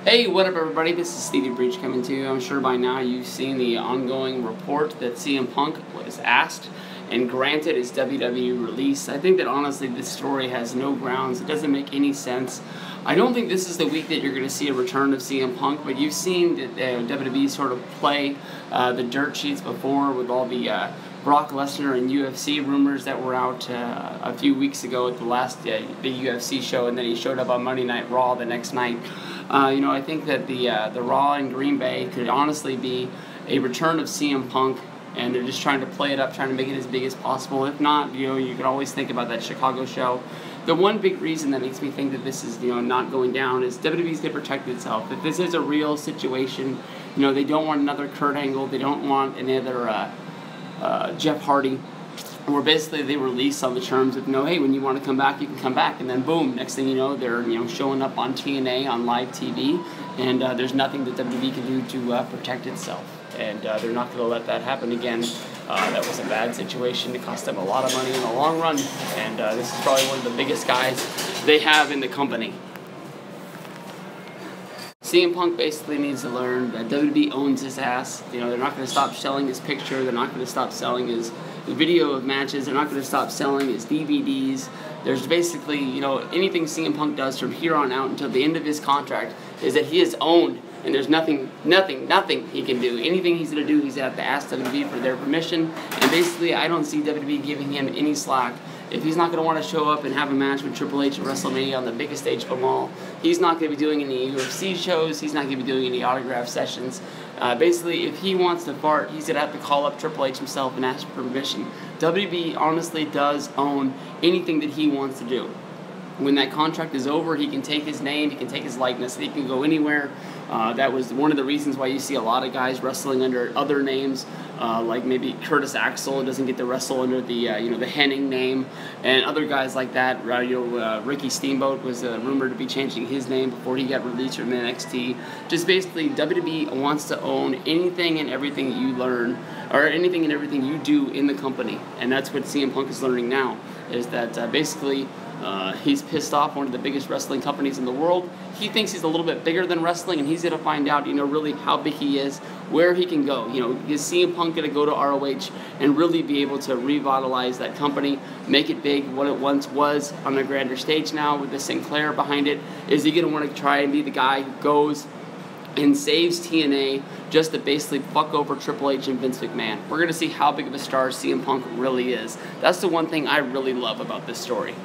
Hey, what up everybody, this is Stevie Breach coming to you. I'm sure by now you've seen the ongoing report that CM Punk was asked and granted his WWE release. I think that honestly this story has no grounds, it doesn't make any sense. I don't think this is the week that you're going to see a return of CM Punk, but you've seen that WWE sort of play the dirt sheets before with all the Brock Lesnar and UFC rumors that were out a few weeks ago at the last the UFC show, and then he showed up on Monday Night Raw the next night. I think that the Raw in Green Bay could honestly be a return of CM Punk, and they're just trying to play it up, trying to make it as big as possible. If not, you could always think about that Chicago show. The one big reason that makes me think that this is not going down is WWE's going to protect itself. If this is a real situation, they don't want another Kurt Angle, they don't want another Jeff Hardy, where basically they release on the terms of, hey, when you want to come back, you can come back, and then boom, next thing you know, they're showing up on TNA on live TV, and there's nothing that WWE can do to protect itself, and they're not going to let that happen again. That was a bad situation. It cost them a lot of money in the long run, and this is probably one of the biggest guys they have in the company. CM Punk basically needs to learn that WWE owns his ass. They're not going to stop selling his picture. They're not going to stop selling his video of matches. They're not going to stop selling his DVDs. There's basically, anything CM Punk does from here on out until the end of his contract is that he is owned, and there's nothing he can do. Anything he's going to do, he's going to have to ask WWE for their permission, and basically I don't see WWE giving him any slack. If he's not going to want to show up and have a match with Triple H at WrestleMania on the biggest stage of them all, he's not going to be doing any UFC shows, he's not going to be doing any autograph sessions. Basically, if he wants to fart, he's going to have to call up Triple H himself and ask for permission. WWE honestly does own anything that he wants to do. When that contract is over, he can take his name, he can take his likeness, he can go anywhere. That was one of the reasons why you see a lot of guys wrestling under other names, like maybe Curtis Axel doesn't get to wrestle under the the Hennig name, and other guys like that. Ricky Steamboat was rumored to be changing his name before he got released from NXT. Just basically, WWE wants to own anything and everything that you learn, or anything and everything you do in the company, and that's what CM Punk is learning now. Is that basically? He's pissed off one of the biggest wrestling companies in the world. He thinks he's a little bit bigger than wrestling, and he's going to find out, really how big he is, where he can go. Is CM Punk going to go to ROH and really be able to revitalize that company, make it big, what it once was on a grander stage now with the Sinclair behind it? Is he going to want to try and be the guy who goes and saves TNA just to basically fuck over Triple H and Vince McMahon? We're going to see how big of a star CM Punk really is. That's the one thing I really love about this story.